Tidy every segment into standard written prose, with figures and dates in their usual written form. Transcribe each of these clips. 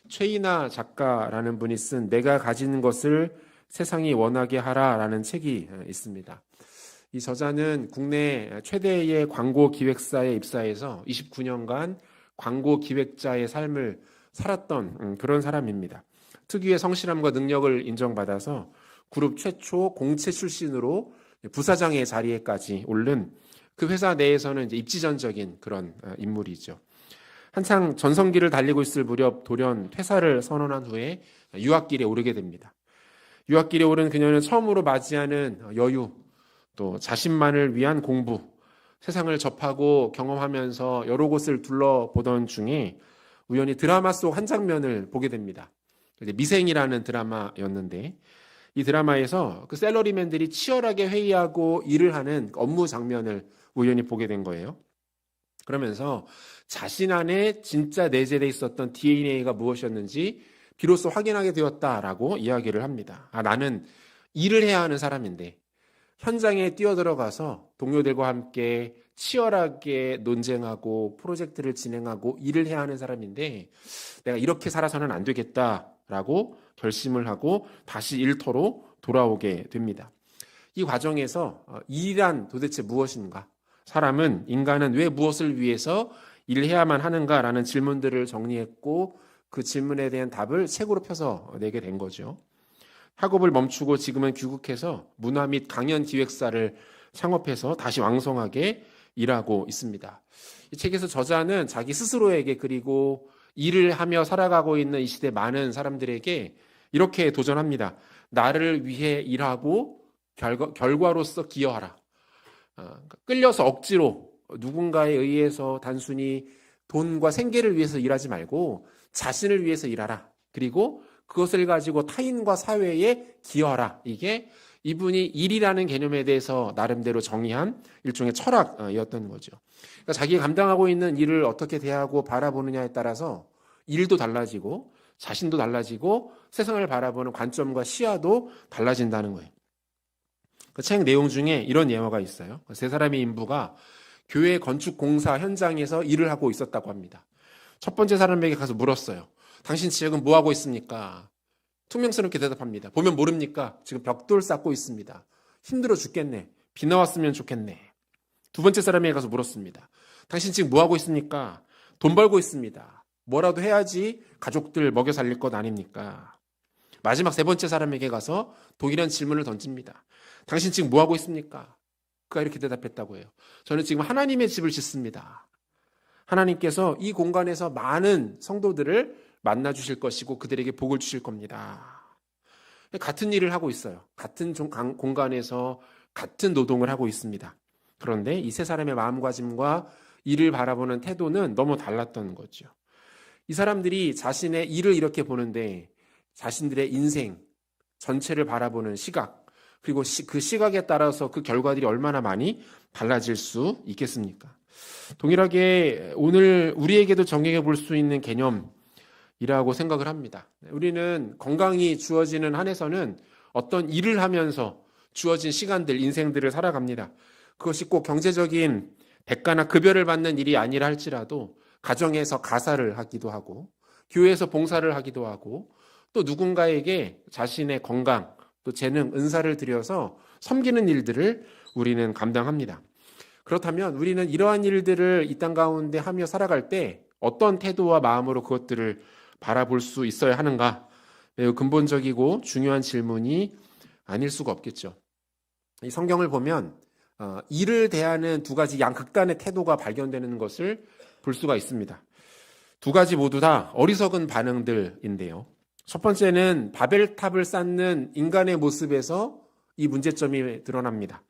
최이나 작가라는 분이 쓴 내가 가진 것을 세상이 원하게 하라라는 책이 있습니다. 이 저자는 국내 최대의 광고 기획사에 입사해서 29년간 광고 기획자의 삶을 살았던 그런 사람입니다. 특유의 성실함과 능력을 인정받아서 그룹 최초 공채 출신으로 부사장의 자리에까지 오른 그 회사 내에서는 이제 입지전적인 그런 인물이죠. 한창 전성기를 달리고 있을 무렵 돌연 퇴사를 선언한 후에 유학길에 오르게 됩니다. 유학길에 오른 그녀는 처음으로 맞이하는 여유, 또 자신만을 위한 공부, 세상을 접하고 경험하면서 여러 곳을 둘러보던 중에 우연히 드라마 속 한 장면을 보게 됩니다. 미생이라는 드라마였는데 이 드라마에서 그 샐러리맨들이 치열하게 회의하고 일을 하는 업무 장면을 우연히 보게 된 거예요. 그러면서 자신 안에 진짜 내재되어 있었던 DNA가 무엇이었는지 비로소 확인하게 되었다라고 이야기를 합니다. 나는 일을 해야 하는 사람인데 현장에 뛰어들어가서 동료들과 함께 치열하게 논쟁하고 프로젝트를 진행하고 일을 해야 하는 사람인데 내가 이렇게 살아서는 안 되겠다라고 결심을 하고 다시 일터로 돌아오게 됩니다. 이 과정에서 일이란 도대체 무엇인가? 인간은 왜 무엇을 위해서 일해야만 하는가라는 질문들을 정리했고 그 질문에 대한 답을 책으로 펴서 내게 된 거죠. 학업을 멈추고 지금은 귀국해서 문화 및 강연 기획사를 창업해서 다시 왕성하게 일하고 있습니다. 이 책에서 저자는 자기 스스로에게 그리고 일을 하며 살아가고 있는 이 시대 많은 사람들에게 이렇게 도전합니다. 나를 위해 일하고 결과로서 기여하라. 끌려서 억지로 누군가에 의해서 단순히 돈과 생계를 위해서 일하지 말고 자신을 위해서 일하라. 그리고 그것을 가지고 타인과 사회에 기여하라. 이게 이분이 일이라는 개념에 대해서 나름대로 정의한 일종의 철학이었던 거죠. 그러니까 자기가 감당하고 있는 일을 어떻게 대하고 바라보느냐에 따라서 일도 달라지고 자신도 달라지고 세상을 바라보는 관점과 시야도 달라진다는 거예요. 그 책 내용 중에 이런 예화가 있어요. 세 사람의 인부가 교회 건축 공사 현장에서 일을 하고 있었다고 합니다. 첫 번째 사람에게 가서 물었어요. 당신 지역은 뭐 하고 있습니까? 퉁명스럽게 대답합니다. 보면 모릅니까? 지금 벽돌 쌓고 있습니다. 힘들어 죽겠네. 비 나왔으면 좋겠네. 두 번째 사람에게 가서 물었습니다. 당신 지금 뭐 하고 있습니까? 돈 벌고 있습니다. 뭐라도 해야지 가족들 먹여 살릴 것 아닙니까? 마지막 세 번째 사람에게 가서 동일한 질문을 던집니다. 당신 지금 뭐 하고 있습니까? 그가 이렇게 대답했다고 해요. 저는 지금 하나님의 집을 짓습니다. 하나님께서 이 공간에서 많은 성도들을 만나 주실 것이고 그들에게 복을 주실 겁니다. 같은 일을 하고 있어요. 같은 공간에서 같은 노동을 하고 있습니다. 그런데 이 세 사람의 마음가짐과 일을 바라보는 태도는 너무 달랐던 거죠. 이 사람들이 자신의 일을 이렇게 보는데 자신들의 인생 전체를 바라보는 시각, 그리고 그 시각에 따라서 그 결과들이 얼마나 많이 달라질 수 있겠습니까? 동일하게 오늘 우리에게도 적용해 볼 수 있는 개념이라고 생각을 합니다. 우리는 건강이 주어지는 한에서는 어떤 일을 하면서 주어진 시간들, 인생들을 살아갑니다. 그것이 꼭 경제적인 대가나 급여를 받는 일이 아니라 할지라도 가정에서 가사를 하기도 하고 교회에서 봉사를 하기도 하고 또 누군가에게 자신의 건강, 또 재능, 은사를 들여서 섬기는 일들을 우리는 감당합니다. 그렇다면 우리는 이러한 일들을 이 땅 가운데 하며 살아갈 때 어떤 태도와 마음으로 그것들을 바라볼 수 있어야 하는가? 매우 근본적이고 중요한 질문이 아닐 수가 없겠죠. 이 성경을 보면 일을 대하는 두 가지 양극단의 태도가 발견되는 것을 볼 수가 있습니다. 두 가지 모두 다 어리석은 반응들인데요. 첫 번째는 바벨탑을 쌓는 인간의 모습에서 이 문제점이 드러납니다.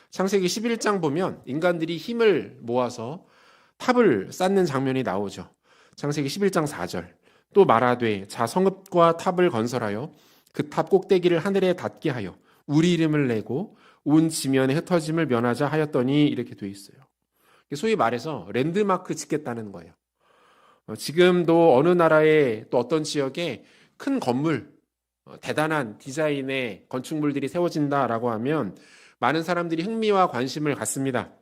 창세기 11장 보면 인간들이 힘을 모아서 탑을 쌓는 장면이 나오죠. 창세기 11장 4절. 또 말하되 자 성읍과 탑을 건설하여 그 탑 꼭대기를 하늘에 닿게 하여 우리 이름을 내고 온 지면에 흩어짐을 면하자 하였더니 이렇게 돼 있어요. 소위 말해서 랜드마크 짓겠다는 거예요. 지금도 어느 나라의 또 어떤 지역에 큰 건물, 대단한 디자인의 건축물들이 세워진다라고 하면 많은 사람들이 흥미와 관심을 갖습니다.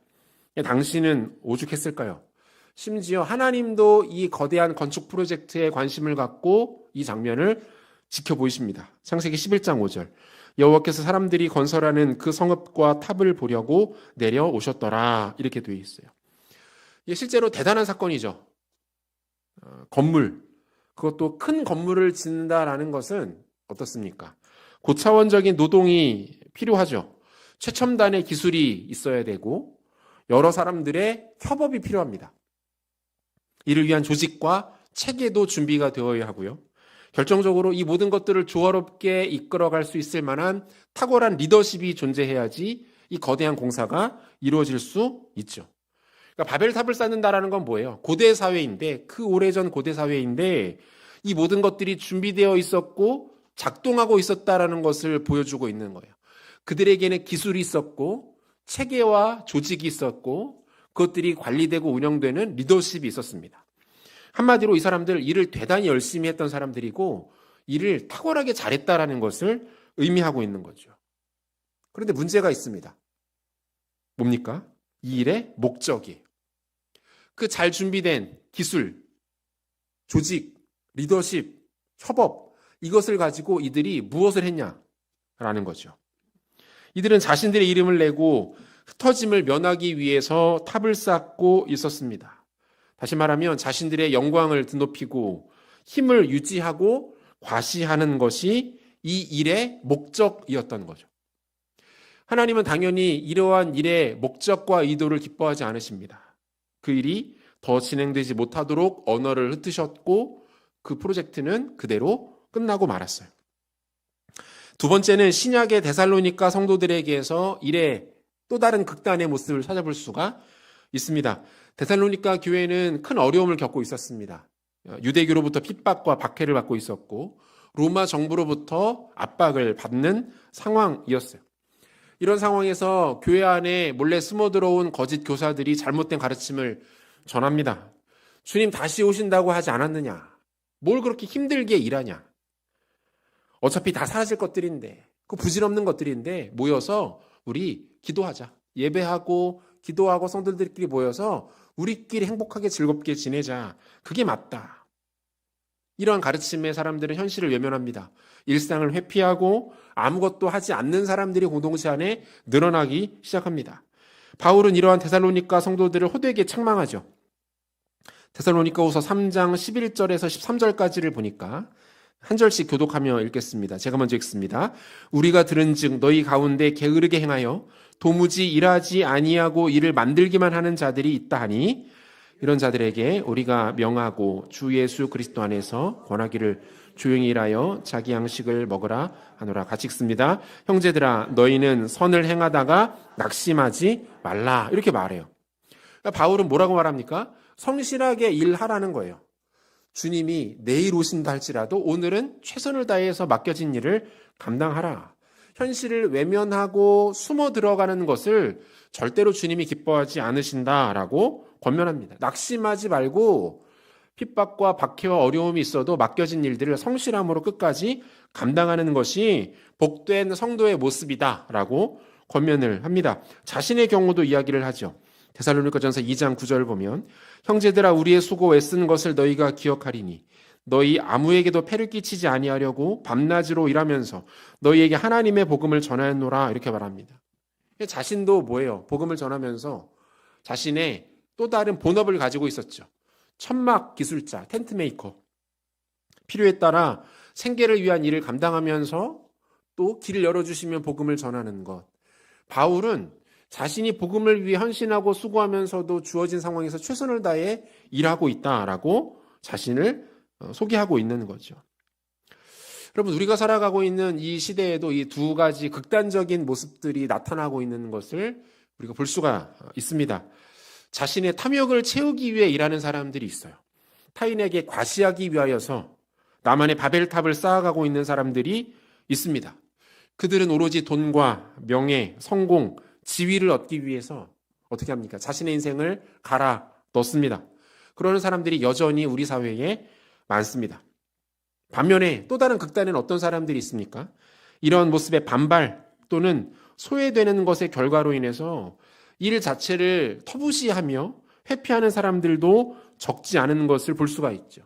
당시는 오죽했을까요? 심지어 하나님도 이 거대한 건축 프로젝트에 관심을 갖고 이 장면을 지켜보이십니다. 창세기 11장 5절. 여호와께서 사람들이 건설하는 그 성읍과 탑을 보려고 내려오셨더라. 이렇게 되어 있어요. 이게 실제로 대단한 사건이죠. 건물, 그것도 큰 건물을 짓는다라는 것은 어떻습니까? 고차원적인 노동이 필요하죠. 최첨단의 기술이 있어야 되고 여러 사람들의 협업이 필요합니다. 이를 위한 조직과 체계도 준비가 되어야 하고요. 결정적으로 이 모든 것들을 조화롭게 이끌어갈 수 있을 만한 탁월한 리더십이 존재해야지 이 거대한 공사가 이루어질 수 있죠. 그러니까 바벨탑을 쌓는다라는 건 뭐예요? 고대 사회인데, 그 오래전 고대 사회인데 이 모든 것들이 준비되어 있었고 작동하고 있었다라는 것을 보여주고 있는 거예요. 그들에게는 기술이 있었고 체계와 조직이 있었고 그것들이 관리되고 운영되는 리더십이 있었습니다. 한마디로 이 사람들 일을 대단히 열심히 했던 사람들이고 일을 탁월하게 잘했다라는 것을 의미하고 있는 거죠. 그런데 문제가 있습니다. 뭡니까? 이 일의 목적이. 그 잘 준비된 기술, 조직, 리더십, 협업, 이것을 가지고 이들이 무엇을 했냐라는 거죠. 이들은 자신들의 이름을 내고 흩어짐을 면하기 위해서 탑을 쌓고 있었습니다. 다시 말하면 자신들의 영광을 드높이고 힘을 유지하고 과시하는 것이 이 일의 목적이었던 거죠. 하나님은 당연히 이러한 일의 목적과 의도를 기뻐하지 않으십니다. 그 일이 더 진행되지 못하도록 언어를 흩으셨고 그 프로젝트는 그대로 끝나고 말았어요. 두 번째는 신약의 데살로니가 성도들에게서 일의 또 다른 극단의 모습을 찾아볼 수가 있습니다. 데살로니가 교회는 큰 어려움을 겪고 있었습니다. 유대교로부터 핍박과 박해를 받고 있었고 로마 정부로부터 압박을 받는 상황이었어요. 이런 상황에서 교회 안에 몰래 숨어 들어온 거짓 교사들이 잘못된 가르침을 전합니다. 주님 다시 오신다고 하지 않았느냐? 뭘 그렇게 힘들게 일하냐? 어차피 다 사라질 것들인데, 그 부질없는 것들인데 모여서 우리 기도하자. 예배하고 기도하고 성도들끼리 모여서 우리끼리 행복하게 즐겁게 지내자. 그게 맞다. 이러한 가르침의 사람들은 현실을 외면합니다. 일상을 회피하고 아무것도 하지 않는 사람들이 공동체 안에 늘어나기 시작합니다. 바울은 이러한 데살로니가 성도들을 호되게 책망하죠. 데살로니가후서 3장 11절에서 13절까지를 보니까 한 절씩 교독하며 읽겠습니다. 제가 먼저 읽습니다. 우리가 들은즉 너희 가운데 게으르게 행하여 도무지 일하지 아니하고 일을 만들기만 하는 자들이 있다 하니 이런 자들에게 우리가 명하고 주 예수 그리스도 안에서 권하기를 조용히 일하여 자기 양식을 먹으라 하노라. 같이 읽습니다. 형제들아 너희는 선을 행하다가 낙심하지 말라. 이렇게 말해요. 그러니까 바울은 뭐라고 말합니까? 성실하게 일하라는 거예요. 주님이 내일 오신다 할지라도 오늘은 최선을 다해서 맡겨진 일을 감당하라. 현실을 외면하고 숨어 들어가는 것을 절대로 주님이 기뻐하지 않으신다라고 권면합니다. 낙심하지 말고 핍박과 박해와 어려움이 있어도 맡겨진 일들을 성실함으로 끝까지 감당하는 것이 복된 성도의 모습이다라고 권면을 합니다. 자신의 경우도 이야기를 하죠. 데살로니가전서 2장 9절 보면 형제들아 우리의 수고 애쓴 것을 너희가 기억하리니 너희 아무에게도 폐를 끼치지 아니하려고 밤낮으로 일하면서 너희에게 하나님의 복음을 전하였노라 이렇게 말합니다. 자신도 뭐예요? 복음을 전하면서 자신의 또 다른 본업을 가지고 있었죠. 천막 기술자, 텐트 메이커. 필요에 따라 생계를 위한 일을 감당하면서 또 길을 열어주시면 복음을 전하는 것. 바울은 자신이 복음을 위해 헌신하고 수고하면서도 주어진 상황에서 최선을 다해 일하고 있다라고 자신을 소개하고 있는 거죠. 여러분, 우리가 살아가고 있는 이 시대에도 이 두 가지 극단적인 모습들이 나타나고 있는 것을 우리가 볼 수가 있습니다. 자신의 탐욕을 채우기 위해 일하는 사람들이 있어요. 타인에게 과시하기 위하여서 나만의 바벨탑을 쌓아가고 있는 사람들이 있습니다. 그들은 오로지 돈과 명예, 성공, 지위를 얻기 위해서 어떻게 합니까? 자신의 인생을 갈아 넣습니다. 그러는 사람들이 여전히 우리 사회에 많습니다. 반면에 또 다른 극단에는 어떤 사람들이 있습니까? 이런 모습의 반발 또는 소외되는 것의 결과로 인해서 일 자체를 터부시하며 회피하는 사람들도 적지 않은 것을 볼 수가 있죠.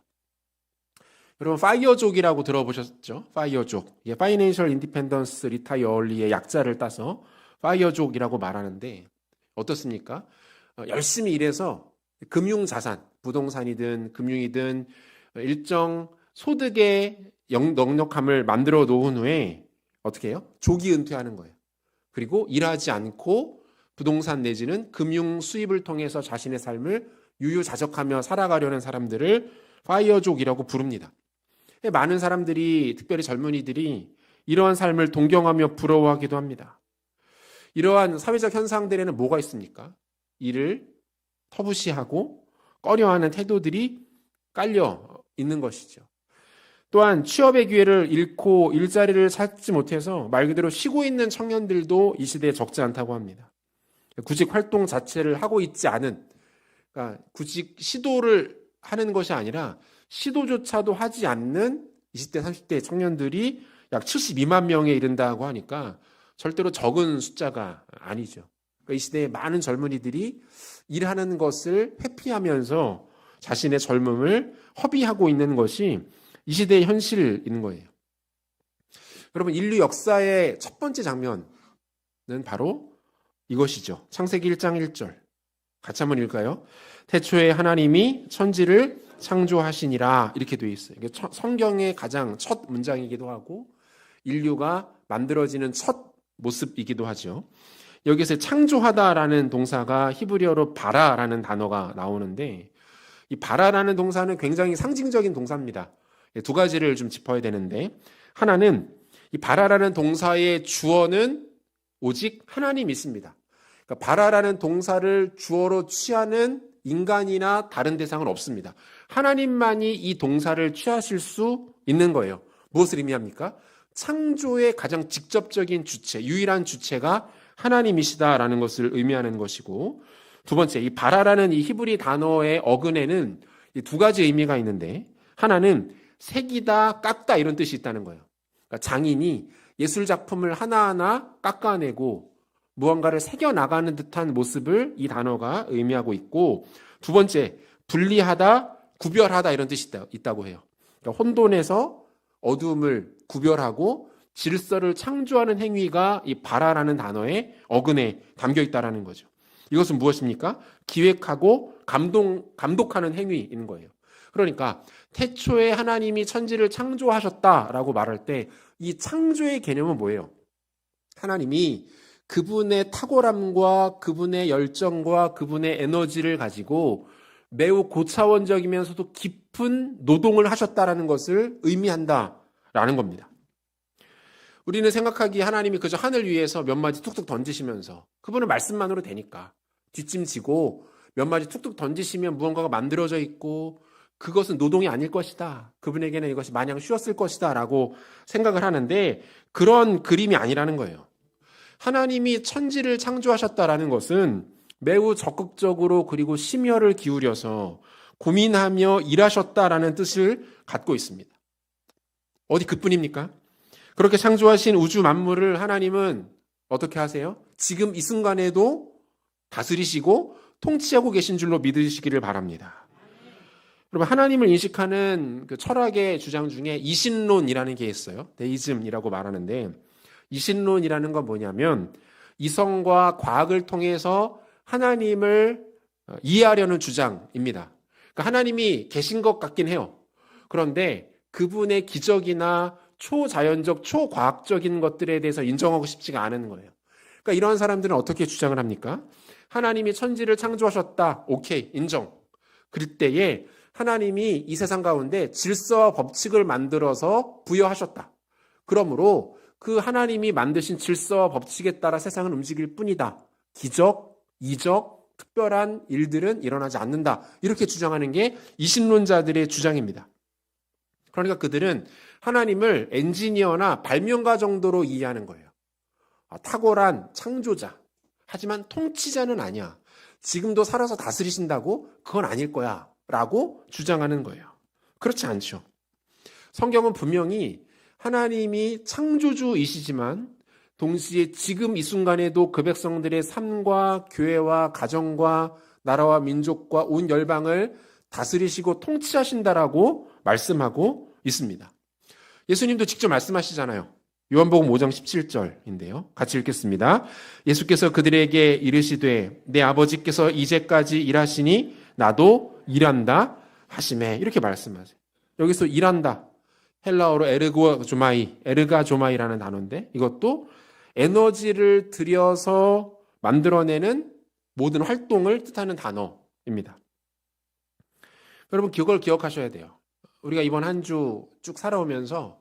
여러분, 파이어족이라고 들어보셨죠? 파이어족. 이게 Financial Independence Retire Early의 약자를 따서 파이어족이라고 말하는데 어떻습니까? 열심히 일해서 금융자산, 부동산이든 금융이든 일정 소득의 넉넉함을 만들어 놓은 후에 어떻게 해요? 조기 은퇴하는 거예요. 그리고 일하지 않고 부동산 내지는 금융 수입을 통해서 자신의 삶을 유유자적하며 살아가려는 사람들을 파이어족이라고 부릅니다. 많은 사람들이, 특별히 젊은이들이 이러한 삶을 동경하며 부러워하기도 합니다. 이러한 사회적 현상들에는 뭐가 있습니까? 이를 터부시하고 꺼려하는 태도들이 깔려 있는 것이죠. 또한 취업의 기회를 잃고 일자리를 찾지 못해서 말 그대로 쉬고 있는 청년들도 이 시대에 적지 않다고 합니다. 구직 활동 자체를 하고 있지 않은, 그러니까 구직 시도를 하는 것이 아니라 시도조차도 하지 않는 20대, 30대 청년들이 약 72만 명에 이른다고 하니까 절대로 적은 숫자가 아니죠. 그러니까 이 시대에 많은 젊은이들이 일하는 것을 회피하면서 자신의 젊음을 허비하고 있는 것이 이 시대의 현실인 거예요. 여러분, 인류 역사의 첫 번째 장면은 바로 이것이죠. 창세기 1장 1절. 같이 한번 읽을까요? 태초에 하나님이 천지를 창조하시니라, 이렇게 되어 있어요. 이게 성경의 가장 첫 문장이기도 하고 인류가 만들어지는 첫 모습이기도 하죠. 여기서 창조하다라는 동사가 히브리어로 바라라는 단어가 나오는데, 이 바라라는 동사는 굉장히 상징적인 동사입니다. 두 가지를 좀 짚어야 되는데, 하나는 이 바라라는 동사의 주어는 오직 하나님이 있습니다. 그러니까 바라라는 동사를 주어로 취하는 인간이나 다른 대상은 없습니다. 하나님만이 이 동사를 취하실 수 있는 거예요. 무엇을 의미합니까? 창조의 가장 직접적인 주체, 유일한 주체가 하나님이시다라는 것을 의미하는 것이고, 두 번째, 이 바라라는 이 히브리 단어의 어근에는 이 두 가지 의미가 있는데, 하나는 새기다, 깎다 이런 뜻이 있다는 거예요. 그러니까 장인이 예술 작품을 하나하나 깎아내고 무언가를 새겨나가는 듯한 모습을 이 단어가 의미하고 있고, 두 번째, 분리하다, 구별하다 이런 뜻이 있다고 해요. 그러니까 혼돈에서 어두움을 구별하고 질서를 창조하는 행위가 이 바라라는 단어의 어근에 담겨 있다는 거죠. 이것은 무엇입니까? 기획하고 감독하는 행위인 거예요. 그러니까 태초에 하나님이 천지를 창조하셨다라고 말할 때 이 창조의 개념은 뭐예요? 하나님이 그분의 탁월함과 그분의 열정과 그분의 에너지를 가지고 매우 고차원적이면서도 깊은 노동을 하셨다라는 것을 의미한다라는 겁니다. 우리는 생각하기에 하나님이 그저 하늘 위에서 몇 마디 툭툭 던지시면서, 그분은 말씀만으로 되니까 뒷짐지고 몇 마디 툭툭 던지시면 무언가가 만들어져 있고 그것은 노동이 아닐 것이다, 그분에게는 이것이 마냥 쉬웠을 것이다 라고 생각을 하는데, 그런 그림이 아니라는 거예요. 하나님이 천지를 창조하셨다라는 것은 매우 적극적으로 그리고 심혈을 기울여서 고민하며 일하셨다라는 뜻을 갖고 있습니다. 어디 그뿐입니까? 그렇게 창조하신 우주 만물을 하나님은 어떻게 하세요? 지금 이 순간에도 다스리시고 통치하고 계신 줄로 믿으시기를 바랍니다. 여러분, 하나님을 인식하는 그 철학의 주장 중에 이신론이라는 게 있어요. 데이즘이라고 말하는데, 이신론이라는 건 뭐냐면 이성과 과학을 통해서 하나님을 이해하려는 주장입니다. 그러니까 하나님이 계신 것 같긴 해요. 그런데 그분의 기적이나 초자연적, 초과학적인 것들에 대해서 인정하고 싶지가 않은 거예요. 그러니까 이러한 사람들은 어떻게 주장을 합니까? 하나님이 천지를 창조하셨다. 오케이, 인정. 그럴 때에 하나님이 이 세상 가운데 질서와 법칙을 만들어서 부여하셨다. 그러므로 그 하나님이 만드신 질서와 법칙에 따라 세상은 움직일 뿐이다. 기적, 이적, 특별한 일들은 일어나지 않는다. 이렇게 주장하는 게 이신론자들의 주장입니다. 그러니까 그들은 하나님을 엔지니어나 발명가 정도로 이해하는 거예요. 탁월한 창조자, 하지만 통치자는 아니야. 지금도 살아서 다스리신다고? 그건 아닐 거야 라고 주장하는 거예요. 그렇지 않죠. 성경은 분명히 하나님이 창조주이시지만 동시에 지금 이 순간에도 그 백성들의 삶과 교회와 가정과 나라와 민족과 온 열방을 다스리시고 통치하신다라고 말씀하고 있습니다. 예수님도 직접 말씀하시잖아요. 요한복음 5장 17절인데요. 같이 읽겠습니다. 예수께서 그들에게 이르시되 내 아버지께서 이제까지 일하시니 나도 일한다 하시매. 이렇게 말씀하세요. 여기서 일한다. 헬라어로 에르가 조마이라는 단어인데 이것도 에너지를 들여서 만들어내는 모든 활동을 뜻하는 단어입니다. 여러분 그걸 기억하셔야 돼요. 우리가 이번 한 주 쭉 살아오면서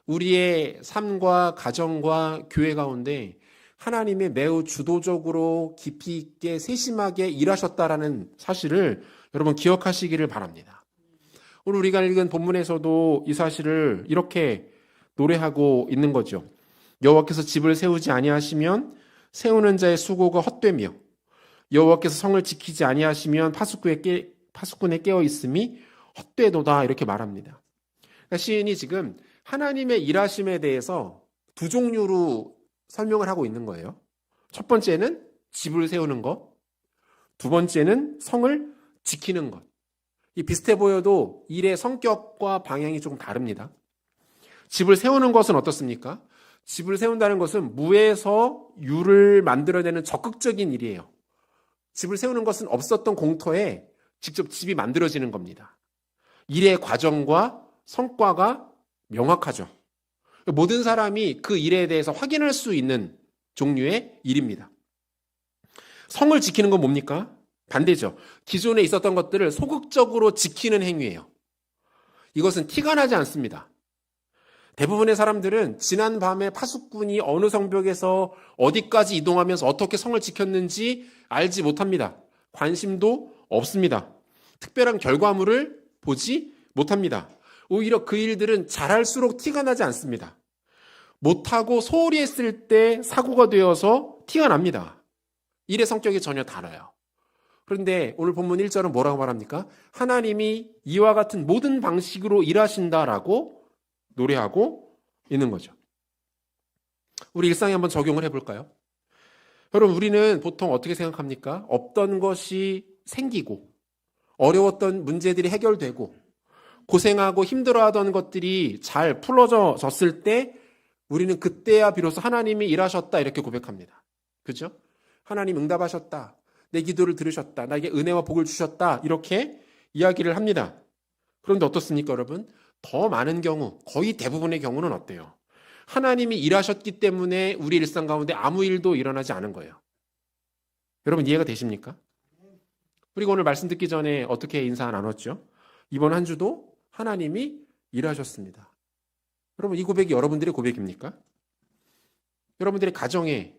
우리의 삶과 가정과 교회 가운데 하나님이 매우 주도적으로 깊이 있게 세심하게 일하셨다라는 사실을 여러분 기억하시기를 바랍니다. 오늘 우리가 읽은 본문에서도 이 사실을 이렇게 노래하고 있는 거죠. 여호와께서 집을 세우지 아니하시면 세우는 자의 수고가 헛되며 여호와께서 성을 지키지 아니하시면 파수꾼에 깨어 있음이 헛되도다 이렇게 말합니다. 그러니까 시인이 지금 하나님의 일하심에 대해서 두 종류로 설명을 하고 있는 거예요. 첫 번째는 집을 세우는 것, 두 번째는 성을 지키는 것. 이 비슷해 보여도 일의 성격과 방향이 조금 다릅니다. 집을 세우는 것은 어떻습니까? 집을 세운다는 것은 무에서 유를 만들어내는 적극적인 일이에요. 집을 세우는 것은 없었던 공터에 직접 집이 만들어지는 겁니다. 일의 과정과 성과가 명확하죠. 모든 사람이 그 일에 대해서 확인할 수 있는 종류의 일입니다. 성을 지키는 건 뭡니까? 반대죠. 기존에 있었던 것들을 소극적으로 지키는 행위예요. 이것은 티가 나지 않습니다. 대부분의 사람들은 지난 밤에 파수꾼이 어느 성벽에서 어디까지 이동하면서 어떻게 성을 지켰는지 알지 못합니다. 관심도 없습니다. 특별한 결과물을 보지 못합니다. 오히려 그 일들은 잘할수록 티가 나지 않습니다. 못하고 소홀히 했을 때 사고가 되어서 티가 납니다. 일의 성격이 전혀 달라요. 그런데 오늘 본문 1절은 뭐라고 말합니까? 하나님이 이와 같은 모든 방식으로 일하신다라고 노래하고 있는 거죠. 우리 일상에 한번 적용을 해볼까요? 여러분 우리는 보통 어떻게 생각합니까? 없던 것이 생기고 어려웠던 문제들이 해결되고 고생하고 힘들어하던 것들이 잘 풀어졌을 때 우리는 그때야 비로소 하나님이 일하셨다 이렇게 고백합니다. 그죠? 하나님 응답하셨다. 내 기도를 들으셨다. 나에게 은혜와 복을 주셨다. 이렇게 이야기를 합니다. 그런데 어떻습니까, 여러분? 더 많은 경우, 거의 대부분의 경우는 어때요? 하나님이 일하셨기 때문에 우리 일상 가운데 아무 일도 일어나지 않은 거예요. 여러분 이해가 되십니까? 우리가 오늘 말씀 듣기 전에 어떻게 인사 나눴죠? 이번 한 주도 하나님이 일하셨습니다. 여러분 이 고백이 여러분들의 고백입니까? 여러분들의 가정에,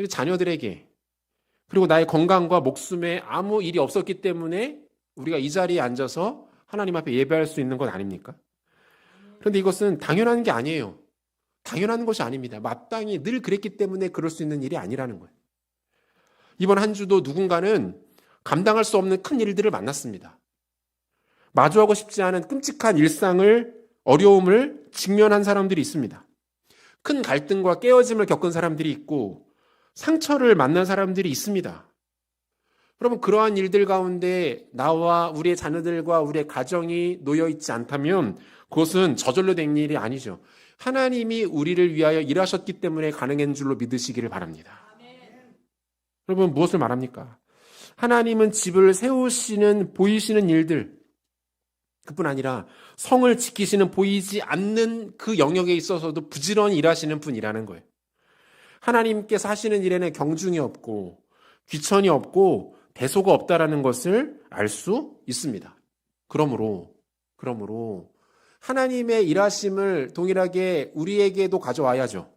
자녀들에게, 그리고 나의 건강과 목숨에 아무 일이 없었기 때문에 우리가 이 자리에 앉아서 하나님 앞에 예배할 수 있는 것 아닙니까? 그런데 이것은 당연한 게 아니에요. 당연한 것이 아닙니다. 마땅히 늘 그랬기 때문에 그럴 수 있는 일이 아니라는 거예요. 이번 한 주도 누군가는 감당할 수 없는 큰 일들을 만났습니다. 마주하고 싶지 않은 끔찍한 일상을, 어려움을 직면한 사람들이 있습니다. 큰 갈등과 깨어짐을 겪은 사람들이 있고 상처를 만난 사람들이 있습니다. 여러분 그러한 일들 가운데 나와 우리의 자녀들과 우리의 가정이 놓여있지 않다면 그것은 저절로 된 일이 아니죠. 하나님이 우리를 위하여 일하셨기 때문에 가능한 줄로 믿으시기를 바랍니다. 여러분 무엇을 말합니까? 하나님은 집을 세우시는 보이시는 일들, 그뿐 아니라 성을 지키시는 보이지 않는 그 영역에 있어서도 부지런히 일하시는 분이라는 거예요. 하나님께서 하시는 일에는 경중이 없고 귀천이 없고 대소가 없다라는 것을 알 수 있습니다. 그러므로 하나님의 일하심을 동일하게 우리에게도 가져와야죠.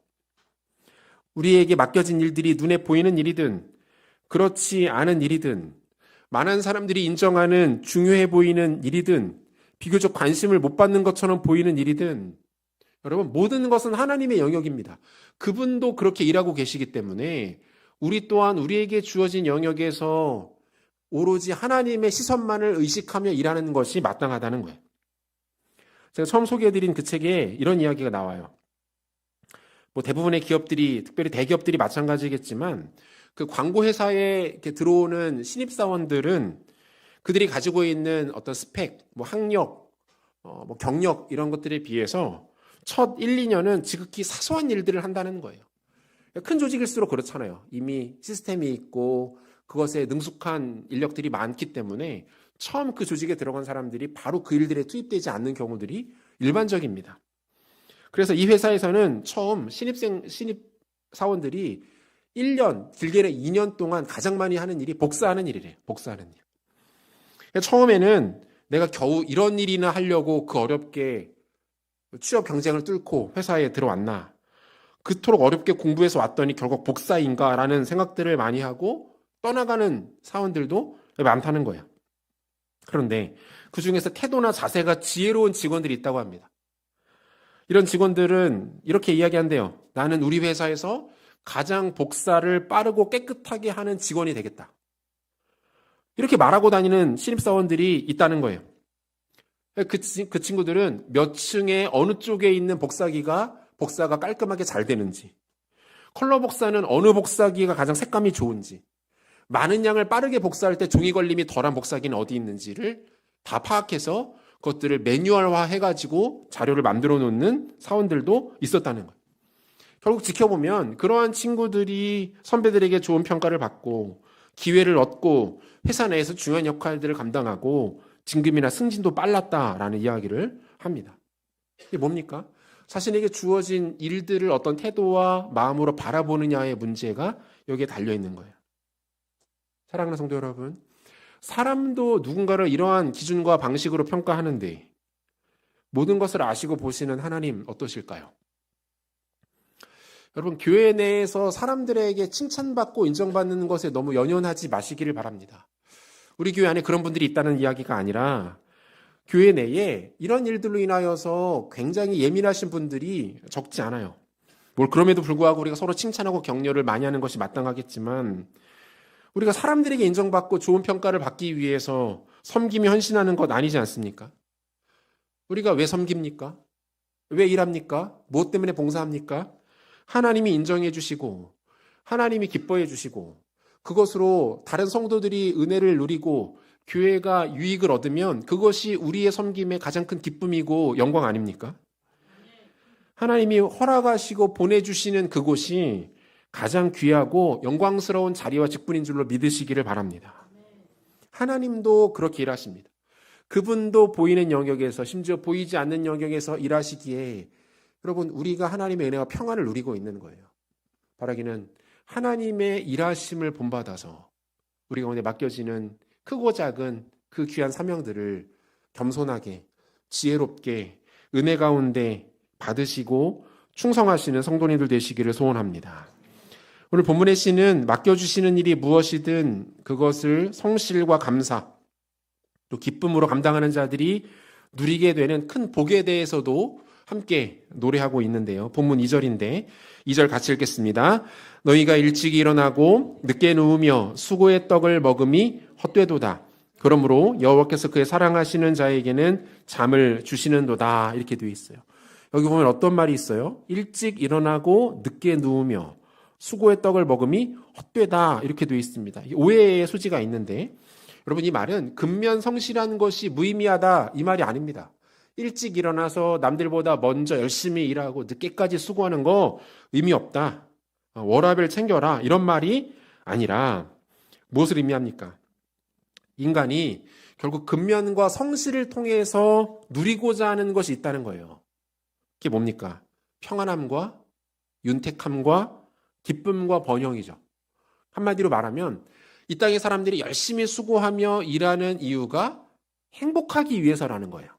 우리에게 맡겨진 일들이 눈에 보이는 일이든 그렇지 않은 일이든 많은 사람들이 인정하는 중요해 보이는 일이든 비교적 관심을 못 받는 것처럼 보이는 일이든 여러분 모든 것은 하나님의 영역입니다. 그분도 그렇게 일하고 계시기 때문에 우리 또한 우리에게 주어진 영역에서 오로지 하나님의 시선만을 의식하며 일하는 것이 마땅하다는 거예요. 제가 처음 소개해드린 그 책에 이런 이야기가 나와요. 대부분의 기업들이, 특별히 대기업들이 마찬가지겠지만 그 광고회사에 이렇게 들어오는 신입사원들은 그들이 가지고 있는 어떤 스펙, 뭐 학력, 뭐 경력 이런 것들에 비해서 첫 1, 2년은 지극히 사소한 일들을 한다는 거예요. 큰 조직일수록 그렇잖아요. 이미 시스템이 있고 그것에 능숙한 인력들이 많기 때문에 처음 그 조직에 들어간 사람들이 바로 그 일들에 투입되지 않는 경우들이 일반적입니다. 그래서 이 회사에서는 처음 신입사원들이 1년, 길게는 2년 동안 가장 많이 하는 일이 복사하는 일이래요. 복사하는 일. 그러니까 처음에는 내가 겨우 이런 일이나 하려고 그 어렵게 취업 경쟁을 뚫고 회사에 들어왔나. 그토록 어렵게 공부해서 왔더니 결국 복사인가라는 생각들을 많이 하고 떠나가는 사원들도 많다는 거예요. 그런데 그 중에서 태도나 자세가 지혜로운 직원들이 있다고 합니다. 이런 직원들은 이렇게 이야기한대요. 나는 우리 회사에서 가장 복사를 빠르고 깨끗하게 하는 직원이 되겠다. 이렇게 말하고 다니는 신입사원들이 있다는 거예요. 그 친구들은 몇 층에 어느 쪽에 있는 복사가 깔끔하게 잘 되는지, 컬러 복사는 어느 복사기가 가장 색감이 좋은지, 많은 양을 빠르게 복사할 때 종이 걸림이 덜한 복사기는 어디 있는지를 다 파악해서 그것들을 매뉴얼화 해가지고 자료를 만들어 놓는 사원들도 있었다는 거예요. 결국 지켜보면 그러한 친구들이 선배들에게 좋은 평가를 받고 기회를 얻고 회사 내에서 중요한 역할들을 감당하고 진급이나 승진도 빨랐다라는 이야기를 합니다. 이게 뭡니까? 자신에게 주어진 일들을 어떤 태도와 마음으로 바라보느냐의 문제가 여기에 달려있는 거예요. 사랑하는 성도 여러분, 사람도 누군가를 이러한 기준과 방식으로 평가하는데 모든 것을 아시고 보시는 하나님 어떠실까요? 여러분, 교회 내에서 사람들에게 칭찬받고 인정받는 것에 너무 연연하지 마시기를 바랍니다. 우리 교회 안에 그런 분들이 있다는 이야기가 아니라 교회 내에 이런 일들로 인하여서 굉장히 예민하신 분들이 적지 않아요. 그럼에도 불구하고 우리가 서로 칭찬하고 격려를 많이 하는 것이 마땅하겠지만 우리가 사람들에게 인정받고 좋은 평가를 받기 위해서 섬기며 헌신하는 것 아니지 않습니까? 우리가 왜 섬깁니까? 왜 일합니까? 무엇 때문에 봉사합니까? 하나님이 인정해 주시고 하나님이 기뻐해 주시고 그것으로 다른 성도들이 은혜를 누리고 교회가 유익을 얻으면 그것이 우리의 섬김의 가장 큰 기쁨이고 영광 아닙니까? 하나님이 허락하시고 보내주시는 그곳이 가장 귀하고 영광스러운 자리와 직분인 줄로 믿으시기를 바랍니다. 하나님도 그렇게 일하십니다. 그분도 보이는 영역에서 심지어 보이지 않는 영역에서 일하시기에 여러분 우리가 하나님의 은혜와 평안을 누리고 있는 거예요. 바라기는 하나님의 일하심을 본받아서 우리 가운데 맡겨지는 크고 작은 그 귀한 사명들을 겸손하게 지혜롭게 은혜 가운데 받으시고 충성하시는 성도님들 되시기를 소원합니다. 오늘 본문의 시는 맡겨주시는 일이 무엇이든 그것을 성실과 감사 또 기쁨으로 감당하는 자들이 누리게 되는 큰 복에 대해서도 함께 노래하고 있는데요. 본문 2절인데 2절 같이 읽겠습니다. 너희가 일찍 일어나고 늦게 누우며 수고의 떡을 먹음이 헛되도다. 그러므로 여호와께서 그의 사랑하시는 자에게는 잠을 주시는도다. 이렇게 되어 있어요. 여기 보면 어떤 말이 있어요? 일찍 일어나고 늦게 누우며 수고의 떡을 먹음이 헛되다. 이렇게 되어 있습니다. 오해의 소지가 있는데 여러분 이 말은 근면성실한 것이 무의미하다 이 말이 아닙니다. 일찍 일어나서 남들보다 먼저 열심히 일하고 늦게까지 수고하는 거 의미 없다. 워라밸 챙겨라. 이런 말이 아니라 무엇을 의미합니까? 인간이 결국 근면과 성실을 통해서 누리고자 하는 것이 있다는 거예요. 그게 뭡니까? 평안함과 윤택함과 기쁨과 번영이죠. 한마디로 말하면 이 땅의 사람들이 열심히 수고하며 일하는 이유가 행복하기 위해서라는 거예요.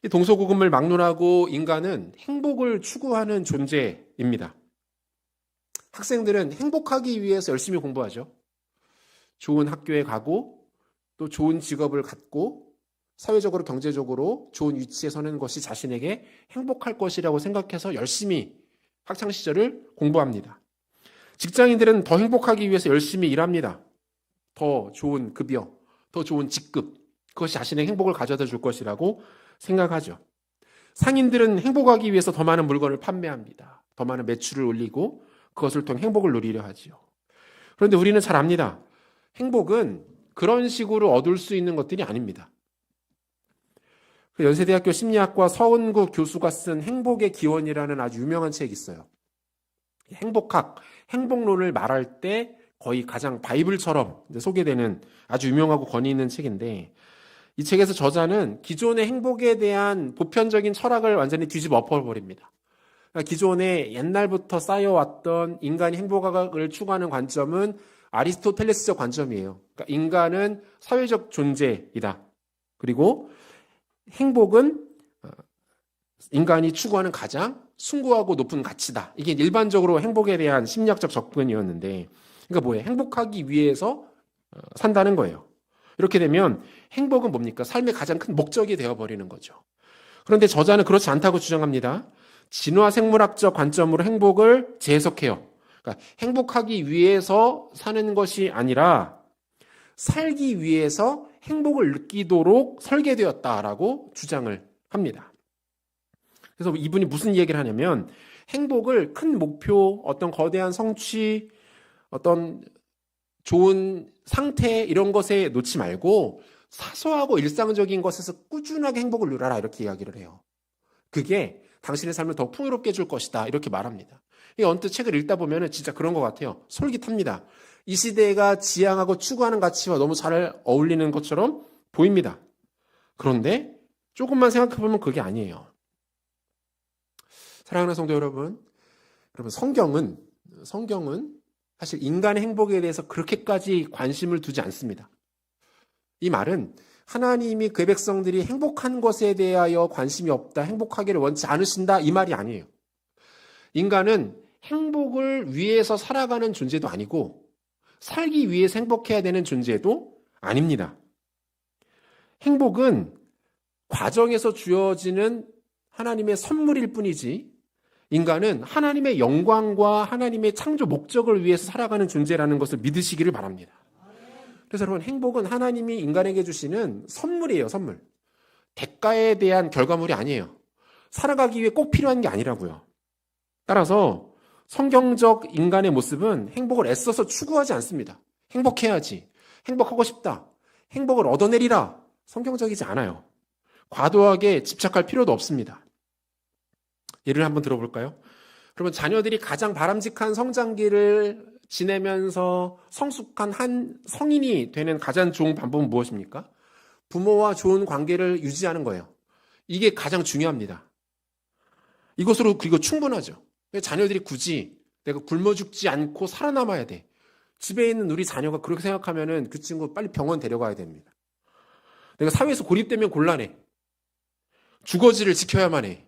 이 동서고금을 막론하고 인간은 행복을 추구하는 존재입니다. 학생들은 행복하기 위해서 열심히 공부하죠. 좋은 학교에 가고 또 좋은 직업을 갖고 사회적으로 경제적으로 좋은 위치에 서는 것이 자신에게 행복할 것이라고 생각해서 열심히 학창시절을 공부합니다. 직장인들은 더 행복하기 위해서 열심히 일합니다. 더 좋은 급여, 더 좋은 직급, 그것이 자신의 행복을 가져다 줄 것이라고 생각하죠. 상인들은 행복하기 위해서 더 많은 물건을 판매합니다. 더 많은 매출을 올리고 그것을 통해 행복을 누리려 하지요. 그런데 우리는 잘 압니다. 행복은 그런 식으로 얻을 수 있는 것들이 아닙니다. 연세대학교 심리학과 서은구 교수가 쓴 행복의 기원이라는 아주 유명한 책이 있어요. 행복학, 행복론을 말할 때 거의 가장 바이블처럼 소개되는 아주 유명하고 권위 있는 책인데, 이 책에서 저자는 기존의 행복에 대한 보편적인 철학을 완전히 뒤집어 엎어버립니다. 그러니까 기존에 옛날부터 쌓여왔던 인간이 행복을 추구하는 관점은 아리스토텔레스적 관점이에요. 그러니까 인간은 사회적 존재이다. 그리고 행복은 인간이 추구하는 가장 숭고하고 높은 가치다. 이게 일반적으로 행복에 대한 심리학적 접근이었는데, 그러니까 뭐예요? 행복하기 위해서 산다는 거예요. 이렇게 되면 행복은 뭡니까? 삶의 가장 큰 목적이 되어버리는 거죠. 그런데 저자는 그렇지 않다고 주장합니다. 진화 생물학적 관점으로 행복을 재해석해요. 그러니까 행복하기 위해서 사는 것이 아니라 살기 위해서 행복을 느끼도록 설계되었다라고 주장을 합니다. 그래서 이분이 무슨 얘기를 하냐면, 행복을 큰 목표, 어떤 거대한 성취, 어떤 좋은 상태 이런 것에 놓지 말고 사소하고 일상적인 것에서 꾸준하게 행복을 누려라, 이렇게 이야기를 해요. 그게 당신의 삶을 더 풍요롭게 해줄 것이다, 이렇게 말합니다. 이 언뜻 책을 읽다 보면 진짜 그런 것 같아요. 솔깃합니다. 이 시대가 지향하고 추구하는 가치와 너무 잘 어울리는 것처럼 보입니다. 그런데 조금만 생각해보면 그게 아니에요. 사랑하는 성도 여러분, 성경은 사실 인간의 행복에 대해서 그렇게까지 관심을 두지 않습니다. 이 말은 하나님이 그의 백성들이 행복한 것에 대하여 관심이 없다, 행복하기를 원치 않으신다, 이 말이 아니에요. 인간은 행복을 위해서 살아가는 존재도 아니고 살기 위해서 행복해야 되는 존재도 아닙니다. 행복은 과정에서 주어지는 하나님의 선물일 뿐이지, 인간은 하나님의 영광과 하나님의 창조 목적을 위해서 살아가는 존재라는 것을 믿으시기를 바랍니다. 그래서 여러분, 행복은 하나님이 인간에게 주시는 선물이에요, 선물. 대가에 대한 결과물이 아니에요. 살아가기 위해 꼭 필요한 게 아니라고요. 따라서 성경적 인간의 모습은 행복을 애써서 추구하지 않습니다. 행복해야지, 행복하고 싶다, 행복을 얻어내리라, 성경적이지 않아요. 과도하게 집착할 필요도 없습니다. 예를 한번 들어볼까요? 여러분, 자녀들이 가장 바람직한 성장기를 지내면서 성숙한 한 성인이 되는 가장 좋은 방법은 무엇입니까? 부모와 좋은 관계를 유지하는 거예요. 이게 가장 중요합니다. 이것으로 그리고 충분하죠. 자녀들이 굳이 내가 굶어 죽지 않고 살아남아야 돼, 집에 있는 우리 자녀가 그렇게 생각하면은 그 친구 빨리 병원 데려가야 됩니다. 내가 사회에서 고립되면 곤란해, 주거지를 지켜야만 해,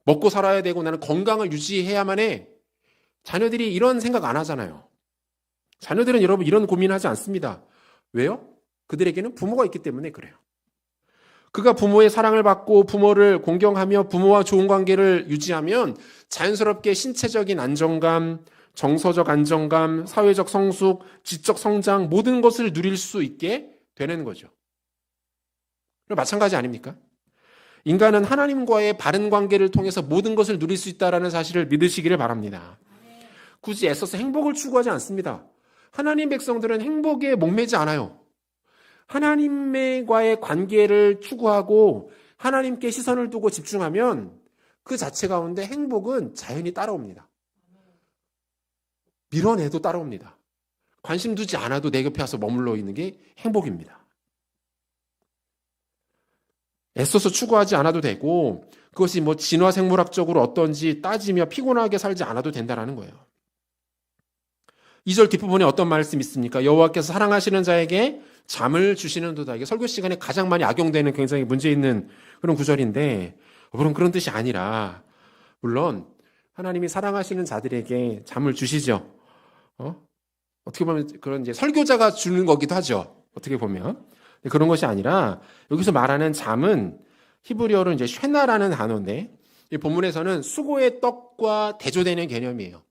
먹고 살아야 되고 나는 건강을 유지해야만 해. 자녀들이 이런 생각 안 하잖아요. 자녀들은 여러분 이런 고민하지 않습니다. 왜요? 그들에게는 부모가 있기 때문에 그래요. 그가 부모의 사랑을 받고 부모를 공경하며 부모와 좋은 관계를 유지하면 자연스럽게 신체적인 안정감, 정서적 안정감, 사회적 성숙, 지적 성장, 모든 것을 누릴 수 있게 되는 거죠. 마찬가지 아닙니까? 인간은 하나님과의 바른 관계를 통해서 모든 것을 누릴 수 있다는 사실을 믿으시기를 바랍니다. 굳이 애써서 행복을 추구하지 않습니다. 하나님 백성들은 행복에 목매지 않아요. 하나님과의 관계를 추구하고 하나님께 시선을 두고 집중하면 그 자체 가운데 행복은 자연히 따라옵니다. 밀어내도 따라옵니다. 관심 두지 않아도 내 옆에 와서 머물러 있는 게 행복입니다. 애써서 추구하지 않아도 되고, 그것이 진화 생물학적으로 어떤지 따지며 피곤하게 살지 않아도 된다는 거예요. 2절 뒷부분에 어떤 말씀이 있습니까? 여호와께서 사랑하시는 자에게 잠을 주시는도다. 이게 설교 시간에 가장 많이 악용되는 굉장히 문제 있는 그런 구절인데, 물론 그런 뜻이 아니라, 물론 하나님이 사랑하시는 자들에게 잠을 주시죠. 어떻게 보면 그런 이제 설교자가 주는 거기도 하죠. 어떻게 보면. 그런 것이 아니라 여기서 말하는 잠은 히브리어로 이제 쉐나라는 단어인데, 이 본문에서는 수고의 떡과 대조되는 개념이에요.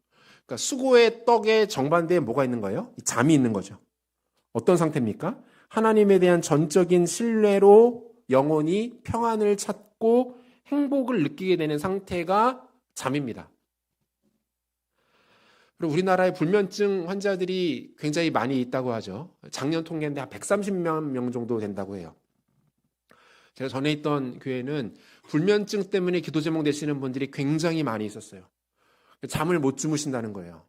그러니까 수고의 떡의 정반대에 뭐가 있는 거예요? 잠이 있는 거죠. 어떤 상태입니까? 하나님에 대한 전적인 신뢰로 영혼이 평안을 찾고 행복을 느끼게 되는 상태가 잠입니다. 그리고 우리나라에 불면증 환자들이 굉장히 많이 있다고 하죠. 작년 통계인데 한 130만 명 정도 된다고 해요. 제가 전에 있던 교회는 불면증 때문에 기도 제목 내시는 분들이 굉장히 많이 있었어요. 잠을 못 주무신다는 거예요.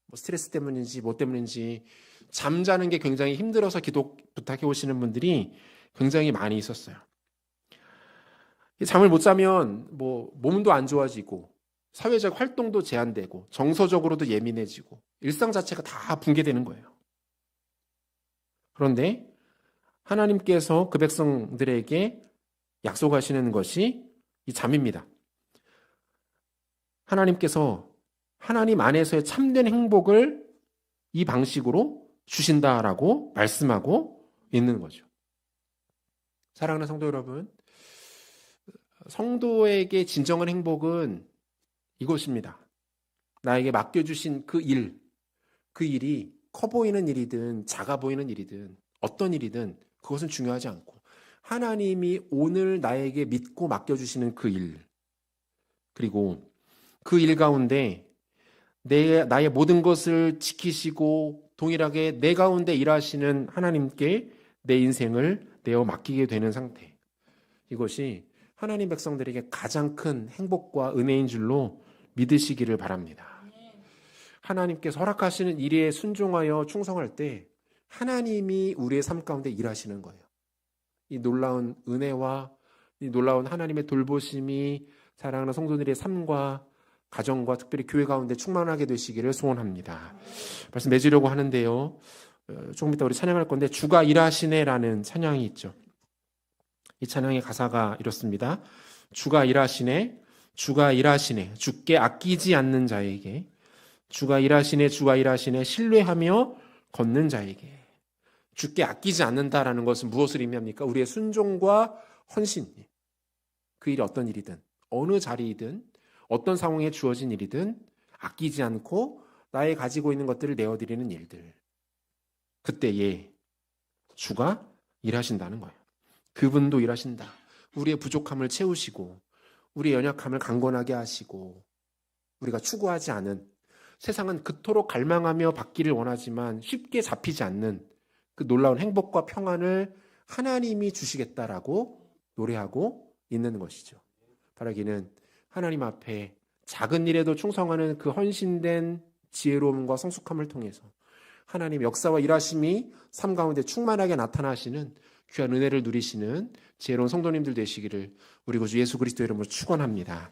뭐 스트레스 때문인지 뭐 때문인지 잠자는 게 굉장히 힘들어서 기도 부탁해 오시는 분들이 굉장히 많이 있었어요. 잠을 못 자면 뭐 몸도 안 좋아지고 사회적 활동도 제한되고 정서적으로도 예민해지고 일상 자체가 다 붕괴되는 거예요. 그런데 하나님께서 그 백성들에게 약속하시는 것이 이 잠입니다. 하나님께서 하나님 안에서의 참된 행복을 이 방식으로 주신다라고 말씀하고 있는 거죠. 사랑하는 성도 여러분, 성도에게 진정한 행복은 이것입니다. 나에게 맡겨주신 그 일이 커 보이는 일이든 작아 보이는 일이든 어떤 일이든 그것은 중요하지 않고 하나님이 오늘 나에게 믿고 맡겨주시는 그 일, 그리고 그 일 가운데 나의 모든 것을 지키시고 동일하게 내 가운데 일하시는 하나님께 내 인생을 내어 맡기게 되는 상태. 이것이 하나님 백성들에게 가장 큰 행복과 은혜인 줄로 믿으시기를 바랍니다. 하나님께서 허락하시는 일에 순종하여 충성할 때 하나님이 우리의 삶 가운데 일하시는 거예요. 이 놀라운 은혜와 이 놀라운 하나님의 돌보심이 사랑하는 성도들의 삶과 가정과 특별히 교회 가운데 충만하게 되시기를 소원합니다. 말씀 맺으려고 하는데요. 조금 이따 우리 찬양할 건데 주가 일하시네라는 찬양이 있죠. 이 찬양의 가사가 이렇습니다. 주가 일하시네, 주가 일하시네, 주께 아끼지 않는 자에게, 주가 일하시네, 주가 일하시네, 신뢰하며 걷는 자에게. 주께 아끼지 않는다라는 것은 무엇을 의미합니까? 우리의 순종과 헌신. 그 일이 어떤 일이든, 어느 자리이든, 어떤 상황에 주어진 일이든 아끼지 않고 나의 가지고 있는 것들을 내어드리는 일들. 그때에 주가 일하신다는 거예요. 그분도 일하신다. 우리의 부족함을 채우시고 우리의 연약함을 강건하게 하시고 우리가 추구하지 않은 세상은 그토록 갈망하며 받기를 원하지만 쉽게 잡히지 않는 그 놀라운 행복과 평안을 하나님이 주시겠다라고 노래하고 있는 것이죠. 바라기는 하나님 앞에 작은 일에도 충성하는 그 헌신된 지혜로움과 성숙함을 통해서 하나님 역사와 일하심이 삶 가운데 충만하게 나타나시는 귀한 은혜를 누리시는 지혜로운 성도님들 되시기를 우리 구주 예수 그리스도 이름으로 축원합니다.